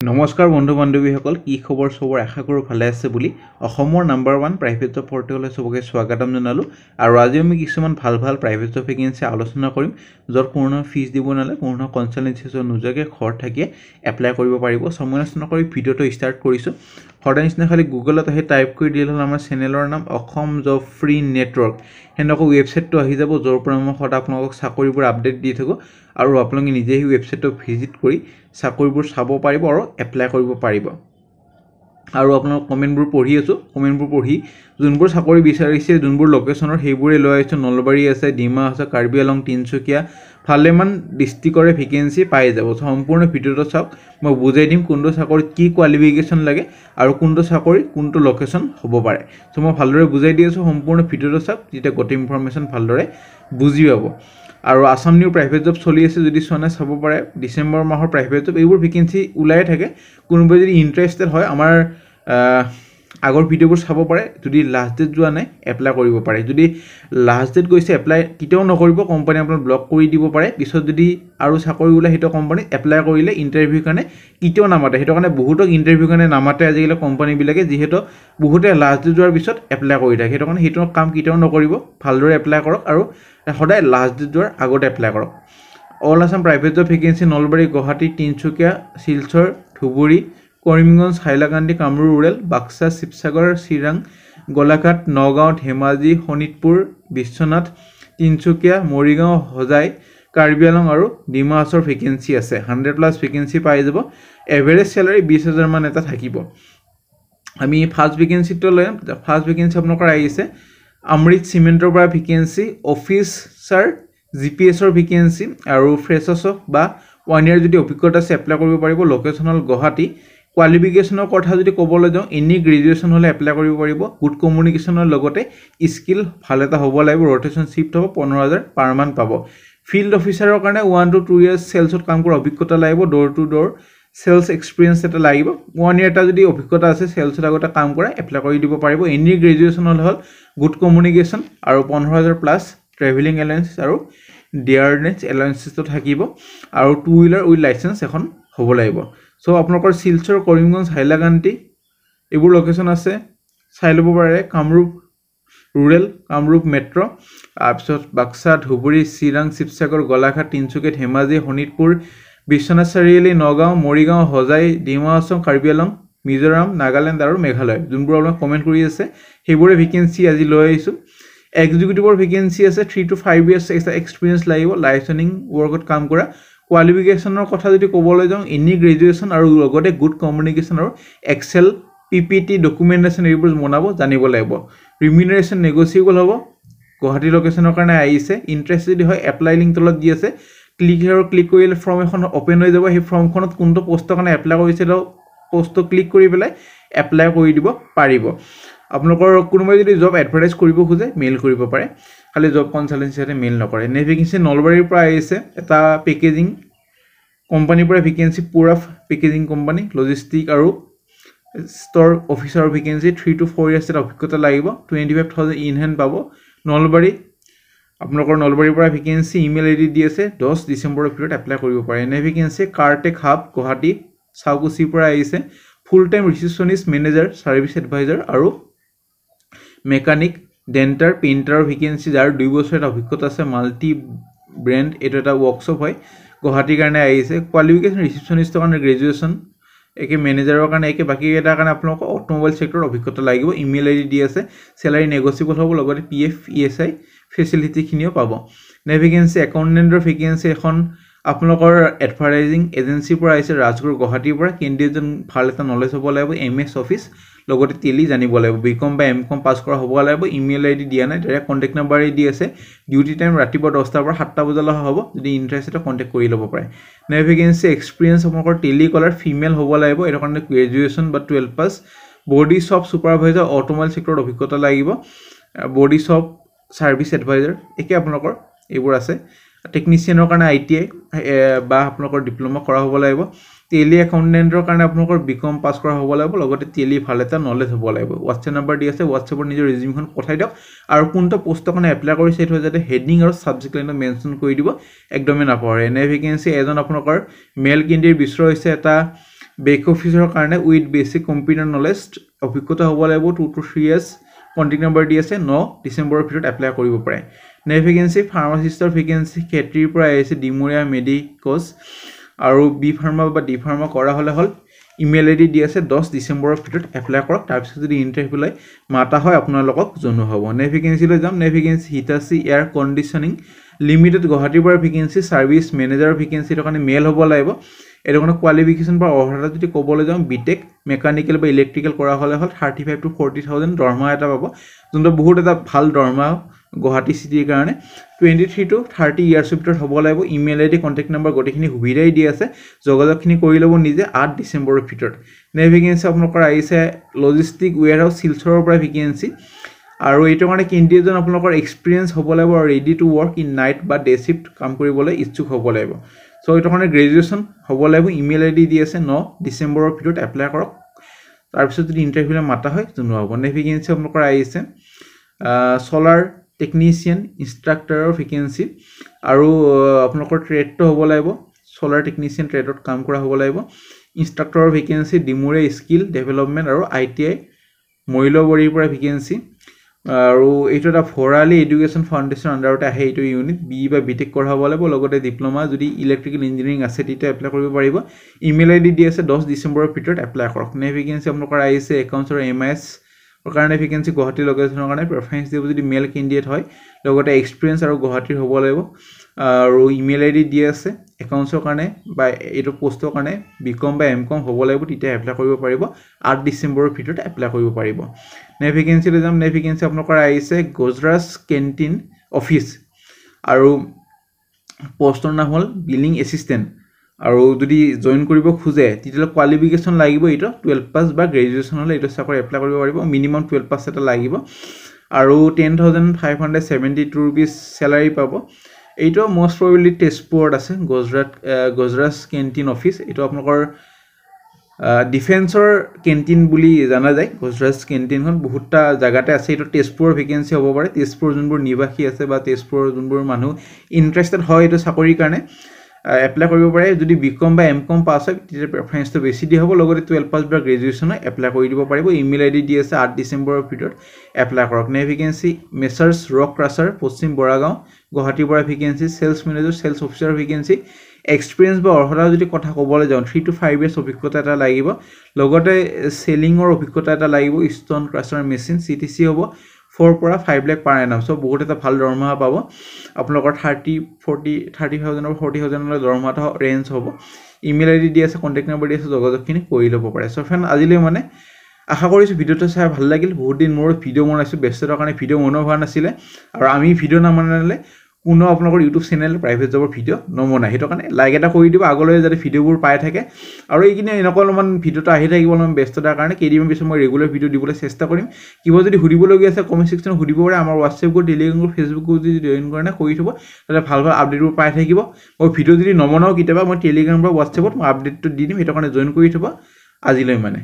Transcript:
নমস্কাৰ বন্ধু বান্ধৱীসকল কি খবৰ সবৰ আশা কৰো ভালে আছে বুলি অসমৰ নাম্বাৰ 1 প্ৰাইভেট জব পৰ্টেললৈ সবকে স্বাগতম জনালো আৰু আজি আমি কিছুমান ভাল প্ৰাইভেট জব ভেকেন্সি আলোচনা কৰিম যৰ কোনো ফিজ দিব নালাগে কোনো কনসালটেন্সি নোজোৱাকে ঘৰ থাকিয়ে এপ্লাই কৰিব পাৰিব সমালোচনা কৰি ভিডিওটো ষ্টাৰ্ট কৰিছো সদায় নিচিনা খালি গুগলত আহি টাইপ কৰি দিলে হ'ল আমাৰ চেনেলৰ নাম অসম জব ফ্ৰী নেটৱৰ্ক হেনকো ৱেবছাইটটো আহি যাব যৰ পৰা মই সদায় আপোনালোকক চাকৰিবোৰ আপডেট দি থাকো আৰু আপোনালোকে নিজে এই ৱেবছাইটটো ভিজিট কৰি চাকৰিবোৰ চাব পাৰিব আৰু এপ্লাই কৰিব পাৰিব আৰু আপোনালোক কমেন্টবোৰ পঢ়ি আছো কমেন্টবোৰ পঢ়ি যোনবোৰ চাকৰি বিচাৰিছে যোনবোৰ লোকেশনৰ হেইবোৰে লৈ আহিছো নলবাৰী আছে ডিমা আছে কাৰ্বি আলং তিনচুকীয়া ফালেমান ডিস্ট্ৰিক্টৰে ভেকেন্সি পাই যাব সম্পূৰ্ণ ভিডিওটো চাওক মই বুজাই দিম কোনটো চাকৰিত কি কোৱালিফিকেশন লাগে আৰু কোনটো চাকৰি কোনটো লোকেশন হ'ব পাৰে সো মই ভালদৰে বুজাই দি আছো সম্পূৰ্ণ ভিডিওটো চাওক যেটা গোটেই ইনফৰমেশন ভালদৰে বুজি পাব আৰু আসাম নিউ প্ৰাইভেট জব চলি আছে যদি সোনা চাব পাৰে ডিসেম্বৰ মাহৰ প্ৰাইভেট জব এইবোৰ ভেকেন্সি উলাই থাকে কোনোবা যদি ইন্টাৰেস্টেড হয় আমাৰ আগৰ ভিডিওবোৰ চাব পাৰে যদি লাষ্ট ডেট যোৱা নাই এপ্লাই কৰিব পাৰে যদি লাষ্ট ডেট গৈছে এপ্লাই কিতেও নকৰিব কোম্পানী আপোনাৰ ব্লক কৰি দিব পাৰে পিছত যদি আৰু চাকৰি উলাই হেটো কোম্পানী এপ্লাই কৰিলে ইন্টাৰভিউ কাৰণে কিতেও নামাতে হেটো কাৰণে বহুতক ইন্টাৰভিউ কাৰণে নামাতে আজিকালি কোম্পানী বিলাকে যেহেতু বহুতে লাষ্ট ডেট যোৱাৰ পিছত এপ্লাই কৰি থাকে হেটো কাৰণে হেটো কাম কিতেও নকৰিব ভালদৰে এপ্লাই কৰক আৰু সদায় লাষ্ট ডেট যোৱাৰ আগতে এপ্লাই কৰক all Assam private job vacancy Nalbari Guwahati Tinsukia Silchar Dhubri Karimganj Hailakandi Kamrup rural Baksa Sivasagar Chirang Golaghat Nagaon Dhemaji Sonitpur Biswanath Tinsukia Morigaon Hojai Karbi আলং আৰু ডিমা হাছাওৰ ভেকেন্সি আছে 100+ ভেকেন্সি পাই যাব এভাৰেজ স্যালাৰি 20000 মান এটা থাকিব আমি ফাৰ্স্ট ভেকেন্সিটো লৈ ফাৰ্স্ট ভেকেন্সি আপোনালোকৰ আহিছে অমৃত সিমেন্টৰ পৰা ভেকেন্সি অফিচাৰ জিপিএছৰ ভেকেন্সি আৰু ফ্ৰেছাৰ্ছক বা 1 ইয়াৰ যদি অভিজ্ঞতা আছে এপ্লাই কৰিব পাৰিব লোকেশনাল গুৱাহাটী কোৱালিফিকেশনৰ কথা যদি ক'বলৈ যাওঁ এনি গ্ৰেজুৱেচন হলে এপ্লাই কৰিব পাৰিব গুড কমিউনিকেশনৰ লগতে স্কিল ভাল এটা হ'ব লাগিব ৰটেশন শিফট হ'ব 15000 পাৰ মান পাব ফিল্ড অফিচাৰৰ কাৰণে 1 to 2 ইয়াৰ্স সেলছত কাম কৰা অভিজ্ঞতা লাগিব door to door sales experience এটা লাগিব 1 ইয়াৰ এটা যদি অভিজ্ঞতা আছে সেলছত আগতে কাম কৰা এপ্লাই কৰি দিব পাৰিব এনি গ্ৰেজুৱেচন হল গুড কমিউনিকেশন আৰু 15000+ ট্ৰেভেলিং এলাউন্স আৰু ডিয়াৰনেস এলাউন্সটো থাকিব আৰু 2 হুইলাৰ উইথ লাইসেন্স এখন হ'ব লাগিব সো আপোনালোকৰ শিলচৰ কৰিমগঞ্জ হাইলাকান্দি এইবোৰ লোকেশন আছে চাই লব পাৰে কামৰূপ ৰুৰেল কামৰূপ মেট্ৰো তাৰপিছত বাক্সা ধুবুৰী চিৰাং শিৱসাগৰ গোলাঘাট তিনচুকীয়া ধেমাজি শোণিতপুৰ বিশ্বনাথ চাৰিআলি নগাঁও মৰিগাঁও হজাই ডিমা হাছাও কাৰ্বি আলং মিজোৰাম নাগালেণ্ড আৰু মেঘালয় যোনবোৰ আপোনাক কমেন্ট কৰি আছে হেবোৰে ভেকেন্সি আজি লৈ আহিছো এক্সিকিউটিভৰ ভেকেন্সি আছে 3 to 5 ইয়াৰ্স এক্সপেৰিয়েন্স লাগিব লাইসেন্সিং ওয়াৰ্কত কাম কৰা কোৱালিফিকেশনৰ কথা যদি ক'বলৈ যাওঁ এনি গ্ৰেজুৱেচন আৰু লগতে গুড কমিউনিকেশন আৰু এক্সেল পিপিটি ডকুমেন্টেশন এইবোৰ বনাব জানিব লাগিব ৰিমিনাৰেশন নেগোচিয়েবল হ'ব গুৱাহাটী লোকেশনৰ কাৰণে আহিছে ইন্টাৰেষ্ট যদি হয় এপ্লাই লিংক তলত দি আছে ক্লিক হিয়াৰ ক্লিক কৰিলে ফৰ্ম এখন ওপেন হৈ যাব সেই ফৰ্মখনত কোনটো পোষ্টৰ কাৰণে এপ্লাই কৰিছিল পোষ্টটো ক্লিক কৰি পেলাই এপ্লাই কৰি দিব পাৰিব আপোনালোকৰ কোনোবাই যদি জব এডভাৰটাইজ কৰিব খোজে মেইল কৰিব পাৰে খালি জব কনসালটেন্সি সাথে মেইল নকৰে নে ভেকেন্সি নলবাৰীৰ পৰা আহিছে এটা পেকেজিং কোম্পানীৰ পৰা ভেকেন্সি পুৰা পেকেজিং কোম্পানী লজিষ্টিক আৰু store officer vacancy 3 to 4 years অভিজ্ঞতা লাগিব 25000 ইন হেণ্ড পাব নলবাৰী আপোনালোকৰ নলবাৰীৰ পৰা ভেকেন্সি ইমেইল আইডি দি আছে 10 ডিসেম্বৰৰ ভিতৰত এপ্লাই কৰিব পাৰে নে ভেকেন্সি কাৰ্টেক হাব গুৱাহাটী সাউকুচিৰ পৰা আহিছে full time receptionist manager service advisor আৰু মেকানিক ডেন্টাৰ পেইন্টাৰ ভেকেন্সি যাৰ 2 বছৰৰ অভিজ্ঞতা আছে মাল্টি ব্ৰ্যান্ড এটা ওয়াৰ্কশপ হয় গুৱাহাটীৰ কাৰণে আহিছে কোৱালিফিকেশন ৰিসেপশনিষ্টৰ কাৰণে গ্ৰেজুৱেচন একে মেনেজাৰৰ কাৰণে একে বাকি এটা কাৰণে আপোনালোক অটোমোবাইল সেক্টৰৰ অভিজ্ঞতা লাগিব ইমেইল আইডি দি আছে স্যালাৰি নেগোচিয়েবল হ'ব লগতে পিএফ ইএসআই ফেসিলিটি খিনিও পাব নে ভেকেন্সি একাউন্টেন্টৰ ভেকেন্সি এখন আপোনালোকৰ এডভাৰটাইজিং এজেন্সিৰ পৰা আহিছে ৰাজগুৰু গুৱাহাটীৰ পৰা কেণ্ডিডেটজন ভাল এটা নলেজ হ'ব লাগিব এমএস অফিচ লগতে টেলি জানিব লাগিব বিকম বা এমকম পাস কৰা হ'ব লাগিব ইমেইল আইডি দিয়া নাই ডাইৰেক্ট কন্টাক্ট নম্বৰ দি আছে ডিউটি টাইম ৰাতিপুৱা 10টাৰ পৰা 7টা বজালৈ হ'ব যদি ইন্টাৰেস্টেড কন্টাক্ট কৰি ল'ব পাৰে নে ভেকেন্সি এক্সপেৰিয়েন্স আপোনালোকৰ টেলি কলাৰ ফিমেল হ'ব লাগিব এৰ কাৰণে গ্ৰেজুৱেচন বা 12 পাস বডি শপ সুপাৰভাইজাৰ অটোমোবাইল সেক্টৰৰ অভিজ্ঞতা লাগিব বডি শপ সাৰ্ভিস এডভাইজাৰ একে আপোনালোকৰ এইবোৰ আছে টেকনিচিয়ানৰ কাৰণে আইটিআই বা আপোনালোকৰ ডিপ্লোমা কৰা হ'ব লাগিব টেলি একাউন্টেন্টৰ কাৰণে আপোনালোকৰ বিকম পাস কৰা হ'ব লাগিব লগতে টেলি ভাল এটা নলেজ হ'ব লাগিব WhatsApp নম্বৰ দি আছে WhatsAppৰ নিজৰ ৰিজিউমখন পঠাই দিয়ক আৰু কোনটো পোষ্টৰ কাৰণে এপ্লাই কৰিছে সেইটো যাতে হেডিং আৰু সাবজেক্ট লাইনত মেনশন কৰি দিব একদমে নাপাহৰে এনে ভেকেন্সি এজন আপোনালোকৰ মেল কেণ্ডিডেট বিচৰা হৈছে এটা বেক অফিচৰ কাৰণে উইথ বেছিক কম্পিউটাৰ নলেজ অভিজ্ঞতা হ'ব লাগিব 2 to 3 years কণ্টেক্ট নম্বৰ দি আছে 9 ডিচেম্বৰৰ ভিতৰত এপ্লাই কৰিব পাৰে নেক্সট ভেকেন্সি ফাৰ্মাচিষ্টৰ ভেকেন্সি খেতিৰ পৰা আহিছে ডিমুৰিয়া মেডিকোজ আৰু বি ফাৰ্মা বা ডি ফাৰ্মা কৰা হ'লে হ'ল ইমেইল আইডি দি আছে 10 ডিচেম্বৰৰ ভিতৰত এপ্লাই কৰক তাৰপিছত যদি ইণ্টাৰভিউ লৈ মাতা হয় আপোনালোকক জনোৱা হ'ব নেক্সট ভেকেন্সিলৈ যাম next vacancy Hitachi air conditioning limited গুৱাহাটীৰ পৰা ভেকেন্সি সাৰ্ভিস মেনেজাৰৰ ভেকেন্সিৰ কাৰণে মেল হ'ব লাগিব এৰ কাৰণে কোৱালিফিকেশন বা অৰ্হতা যদি ক'বলৈ যাম বিটেক মেকানিক্যাল বা ইলেক্ট্ৰিক্যাল কৰা হ'লে হ'ল 35 to 40000 দৰমহা এটা পাব যোনটো বহুত এটা ভাল দৰমহা গুৱাহাটী সিটিৰ কাৰণে 23 to 30 ইয়াৰ্ছৰ ভিতৰত হ'ব লাগিব ইমেইল আইডি কন্টাক্ট নম্বৰ গটেখিনি সুবিধাই দি আছে যোগাযোগখিনি কৰি ল'ব নিজে 8 ডিসেম্বৰৰ ভিতৰত নেক্সট ভেকেন্সি আপোনালোকৰ আহিছে লজিষ্টিক ওয়্যাৰহাউস শিলচৰৰ পৰা ভেকেন্সি আৰু এইটো কাৰণে কেণ্ডিডেটজন আপোনালোকৰ এক্সপেৰিয়েন্স হ'ব লাগিব আৰু ready to work in night বা ডে শিফট কাম কৰিবলৈ ইচ্ছুক হ'ব লাগিব সো এইটো কাৰণে গ্ৰেজুৱেচন হ'ব লাগিব ইমেইল আইডি দি আছে 9 ডিসেম্বৰৰ ভিতৰত এপ্লাই কৰক তাৰপিছত যদি ইণ্টাৰভিউলৈ মাতা হয় জনোৱা হ'ব নেক্সট ভেকেন্সি আপোনালোকৰ আহিছে সোলাৰ টেকনিচিয়ান ইনষ্ট্ৰাক্টৰৰ ভেকেন্সি আৰু আপোনালোকৰ ট্ৰেডটো হ'ব লাগিব সোলাৰ টেকনিচিয়ান ট্ৰেডত কাম কৰা হ'ব লাগিব ইনষ্ট্ৰাক্টৰৰ ভেকেন্সি ডিমুৰে স্কিল ডেভেলপমেন্ট আৰু আইটিআই মইলবৰীৰ পৰা ভেকেন্সি আৰু এইটো এটা ফৰালি এডুকেশ্যন ফাউণ্ডেশ্যন আণ্ডাৰতে আহে এইটো ইউনিট বি বা বিটেক কৰা হ'ব লাগিব লগতে ডিপ্লোমা যদি ইলেক্ট্ৰিকেল ইঞ্জিনিয়াৰিং আছে তেতিয়া এপ্লাই কৰিব পাৰিব ইমেইল আইডি দি আছে 10 ডিসেম্বৰৰ ভিতৰত এপ্লাই কৰক নেক্সট ভেকেন্সি আপোনালোকৰ আহিছে একাউণ্টছ আৰু এমআইএছ কাৰণে ভেকেন্সি গুৱাহাটী লোকেশ্যনৰ কাৰণে প্ৰেফাৰেন্স দিব যদি মেল কেণ্ডিডেট হয় লগতে এক্সপেৰিয়েন্স আৰু গুৱাহাটীৰ হ'ব লাগিব আৰু ইমেইল আইডি দি আছে একাউণ্টছৰ কাৰণে বা এইটো পোষ্টৰ কাৰণে বিকম বা এমকম হ'ব লাগিব তেতিয়া এপ্লাই কৰিব পাৰিব 8 ডিসেম্বৰৰ ভিতৰত এপ্লাই কৰিব পাৰিব নেক্সট ভেকেন্সিলৈ যাম নেক্সট ভেকেন্সি আপোনালোকৰ আহিছে গুজৰাট কেণ্টিন অফিচ আৰু পোষ্টৰ নাম হ'ল বিলিং এছিষ্টেণ্ট আৰু যদি জয়েন কৰিব খোজে তেতিয়া কোৱালিফিকেশন লাগিব এইটো 12 পাস বা গ্ৰেজুৱেচন হলে এইটো চাকৰি এপ্লাই কৰিব পাৰিব মিনিমাম 12 পাস এটা লাগিব আৰু 10572 rupees salary পাব এইটো মোস্ট প্ৰবাবলি তেজপুৰত আছে গুজৰাট কেণ্টিন অফিচ এইটো আপোনালোকৰ ডিফেন্সৰ কেণ্টিন বুলি জানা যায় গুজৰাট কেণ্টিনখন বহুতটা জায়গাতে আছে এইটো তেজপুৰৰ ভেকেন্সি হ'ব পাৰে তেজপুৰ যোনবোৰ নিবাসী আছে বা তেজপুৰৰ যোনবোৰ মানুহ ইন্টাৰেষ্টেড হয় এইটো চাকৰিৰ কাৰণে এপ্লাই কৰিব পাৰে যদি বিকম বা এমকম পাছ হয় তেতিয়া প্ৰেফাৰেন্সটো বেছি দি হ'ব লগতে 12 পাস বা গ্ৰেজুৱেচন এপ্লাই কৰি দিব পাৰিব ইমেইল আইডি দি আছে 8 ডিসেম্বৰৰ ভিতৰত এপ্লাই কৰক next vacancy messrs rock crusher Paschim Boragaon গুৱাহাটীৰ পৰা vacancy sales manager sales officer vacancy experience বা অৰ্হতা যদি কথা ক'বলৈ যাওঁ 3 to 5 ইয়াৰ্ছ অভিজ্ঞতা এটা লাগিব লগতে সেলিংৰ অভিজ্ঞতা এটা লাগিব ষ্টন ক্ৰাছাৰ মেচিন সিটিসি হ'ব 4 পৰা 5 লাখ পাৰ এনাম সো বহুত এটা ভাল দৰমহা পাব আপোনালোকৰ 30000 or 40000 লৈ দৰমহাটা ৰেঞ্জ হ'ব ইমেইল আইডি দি আছে কন্টাক্ট নম্বৰ দি আছে যোগাযোগখিনি কৰি ল'ব পাৰে সো ফ্ৰেণ্ড আজিলৈ মানে আশা কৰিছো ভিডিওটো চাই ভাল লাগিল বহুত দিন মোৰ ভিডিও বনাইছো ব্যস্ততাৰ কাৰণে ভিডিও মনো হোৱা নাছিলে আৰু আমি ভিডিও নামানালে কোনো আপোনালোকৰ ইউটিউব চেনেল প্ৰাইভেট জবৰ ভিডিও নমনা হেটো কাৰণে লাইক এটা কৰি দিব আগলৈ যাতে ভিডিওবোৰ পাই থাকে আৰু এইখিনি এনেকলমান ভিডিওটো আহি থাকিব অলপ ব্যস্ততাৰ কাৰণে কেইদিনমান পিছত মই ৰেগুলাৰ ভিডিও দিবলৈ চেষ্টা কৰিম কিবা যদি সুধিবলগীয়া আছে কমেন্ট সেকশনত সুধিব পাৰে আমাৰ WhatsApp group Telegram group Facebook group যদি জয়েন কৰে না কৰি থব তাতে ভাল ভাল আপডেটবোৰ পাই থাকিব মই ভিডিও যদি নমনাও কিতাবা মই টেলিগ্ৰাম বা WhatsAppত মই আপডেটটো দি দিম হেটো কাৰণে জয়েন কৰি থব আজিলৈ মানে